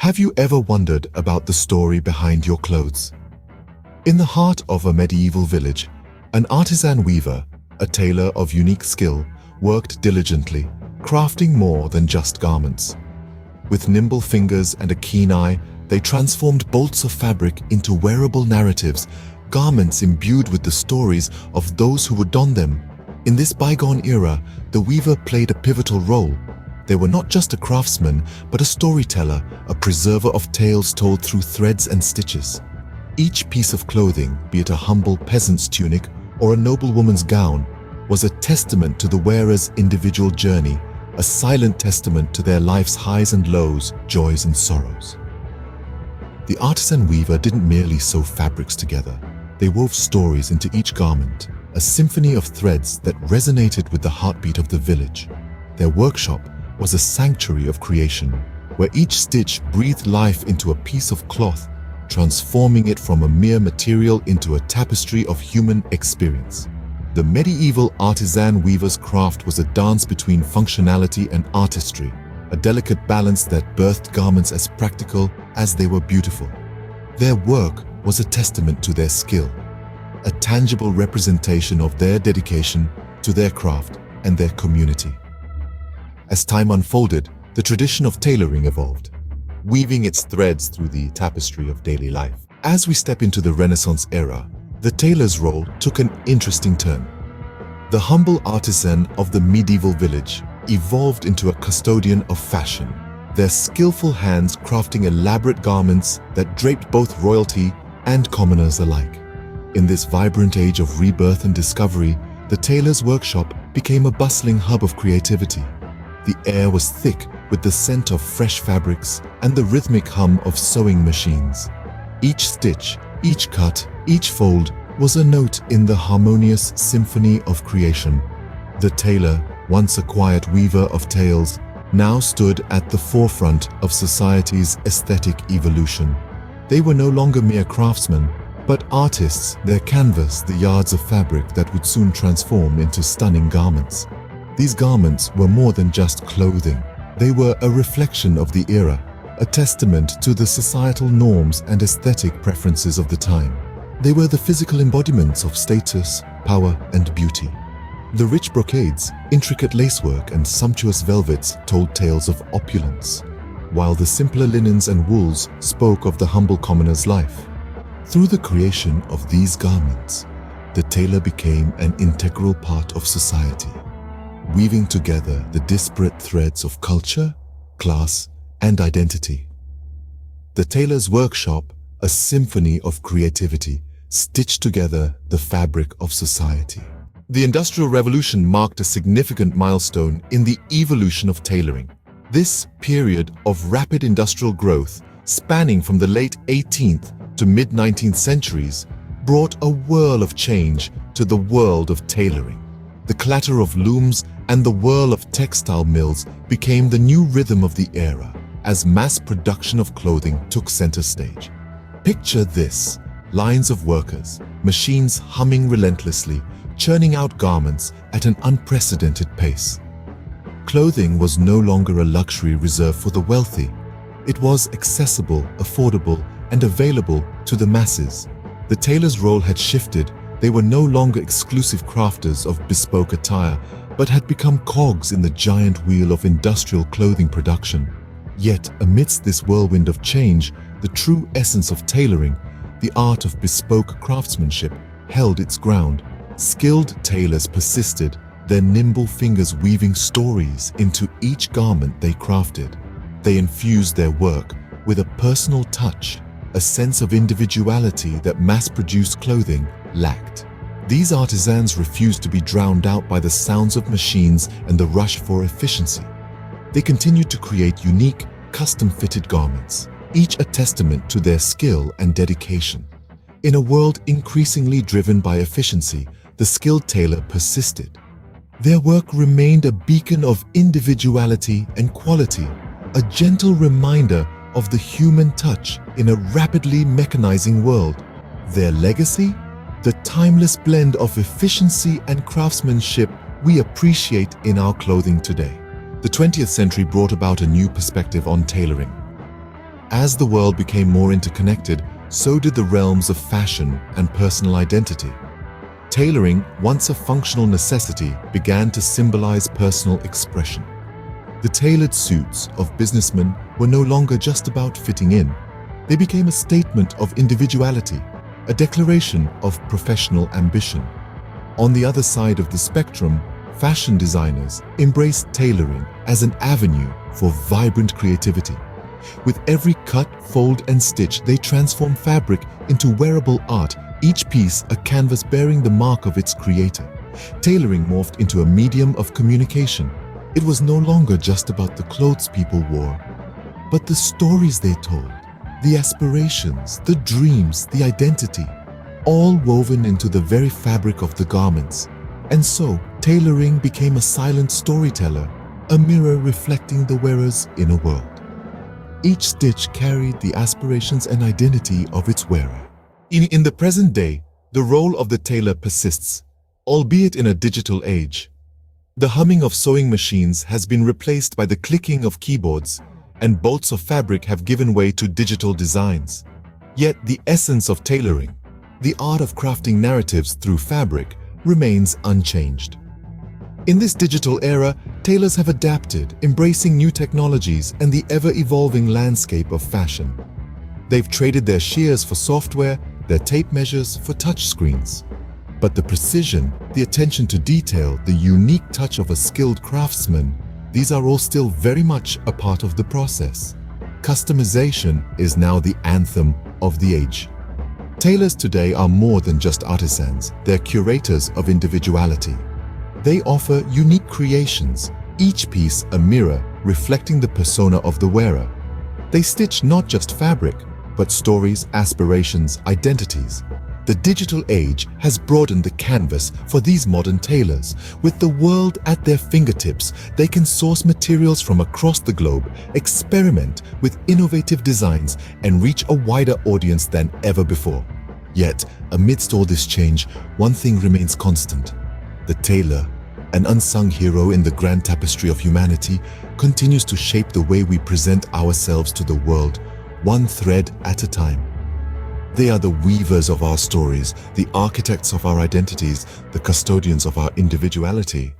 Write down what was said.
Have you ever wondered about the story behind your clothes? In the heart of a medieval village, an artisan weaver, a tailor of unique skill, worked diligently, crafting more than just garments. With nimble fingers and a keen eye, they transformed bolts of fabric into wearable narratives, garments imbued with the stories of those who would don them. In this bygone era, the weaver played a pivotal role. They were not just a craftsman, but a storyteller, a preserver of tales told through threads and stitches. Each piece of clothing, be it a humble peasant's tunic or a noblewoman's gown, was a testament to the wearer's individual journey, a silent testament to their life's highs and lows, joys and sorrows. The artisan weaver didn't merely sew fabrics together. They wove stories into each garment, a symphony of threads that resonated with the heartbeat of the village. Their workshop was a sanctuary of creation, where each stitch breathed life into a piece of cloth, transforming it from a mere material into a tapestry of human experience. The medieval artisan weaver's craft was a dance between functionality and artistry, a delicate balance that birthed garments as practical as they were beautiful. Their work was a testament to their skill, a tangible representation of their dedication to their craft and their community. As time unfolded, the tradition of tailoring evolved, weaving its threads through the tapestry of daily life. As we step into the Renaissance era, the tailor's role took an interesting turn. The humble artisan of the medieval village evolved into a custodian of fashion, their skillful hands crafting elaborate garments that draped both royalty and commoners alike. In this vibrant age of rebirth and discovery, the tailor's workshop became a bustling hub of creativity. The air was thick with the scent of fresh fabrics and the rhythmic hum of sewing machines. Each stitch, each cut, each fold was a note in the harmonious symphony of creation. The tailor, once a quiet weaver of tales, now stood at the forefront of society's aesthetic evolution. They were no longer mere craftsmen, but artists, their canvas the yards of fabric that would soon transform into stunning garments. These garments were more than just clothing. They were a reflection of the era, a testament to the societal norms and aesthetic preferences of the time. They were the physical embodiments of status, power, and beauty. The rich brocades, intricate lacework, and sumptuous velvets told tales of opulence, while the simpler linens and wools spoke of the humble commoner's life. Through the creation of these garments, the tailor became an integral part of society, weaving together the disparate threads of culture, class, and identity. The tailor's workshop, a symphony of creativity, stitched together the fabric of society. The Industrial Revolution marked a significant milestone in the evolution of tailoring. This period of rapid industrial growth, spanning from the late 18th to mid-19th centuries, brought a whirl of change to the world of tailoring. The clatter of looms and the whirl of textile mills became the new rhythm of the era as mass production of clothing took center stage. Picture this: lines of workers, machines humming relentlessly, churning out garments at an unprecedented pace. Clothing was no longer a luxury reserved for the wealthy. It was accessible, affordable, and available to the masses. The tailor's role had shifted. They were no longer exclusive crafters of bespoke attire, but had become cogs in the giant wheel of industrial clothing production. Yet, amidst this whirlwind of change, the true essence of tailoring, the art of bespoke craftsmanship, held its ground. Skilled tailors persisted, their nimble fingers weaving stories into each garment they crafted. They infused their work with a personal touch, a sense of individuality that mass-produced clothing lacked. These artisans refused to be drowned out by the sounds of machines and the rush for efficiency. They continued to create unique, custom-fitted garments, each a testament to their skill and dedication. In a world increasingly driven by efficiency, the skilled tailor persisted. Their work remained a beacon of individuality and quality, a gentle reminder of the human touch in a rapidly mechanizing world. Their legacy? The timeless blend of efficiency and craftsmanship we appreciate in our clothing today. The 20th century brought about a new perspective on tailoring. As the world became more interconnected, so did the realms of fashion and personal identity. Tailoring, once a functional necessity, began to symbolize personal expression. The tailored suits of businessmen were no longer just about fitting in. They became a statement of individuality, a declaration of professional ambition. On the other side of the spectrum, fashion designers embraced tailoring as an avenue for vibrant creativity. With every cut, fold, and stitch, they transform fabric into wearable art, each piece a canvas bearing the mark of its creator. Tailoring morphed into a medium of communication. It was no longer just about the clothes people wore, but the stories they told, the aspirations, the dreams, the identity, all woven into the very fabric of the garments. And so, tailoring became a silent storyteller, a mirror reflecting the wearer's inner world. Each stitch carried the aspirations and identity of its wearer. In the present day, the role of the tailor persists, albeit in a digital age. The humming of sewing machines has been replaced by the clicking of keyboards, and bolts of fabric have given way to digital designs. Yet the essence of tailoring, the art of crafting narratives through fabric, remains unchanged. In this digital era, tailors have adapted, embracing new technologies and the ever-evolving landscape of fashion. They've traded their shears for software, their tape measures for touchscreens. But the precision, the attention to detail, the unique touch of a skilled craftsman, these are all still very much a part of the process. Customization is now the anthem of the age. Tailors today are more than just artisans, they're curators of individuality. They offer unique creations, each piece a mirror reflecting the persona of the wearer. They stitch not just fabric, but stories, aspirations, identities. The digital age has broadened the canvas for these modern tailors. With the world at their fingertips, they can source materials from across the globe, experiment with innovative designs, and reach a wider audience than ever before. Yet, amidst all this change, one thing remains constant. The tailor, an unsung hero in the grand tapestry of humanity, continues to shape the way we present ourselves to the world, one thread at a time. They are the weavers of our stories, the architects of our identities, the custodians of our individuality.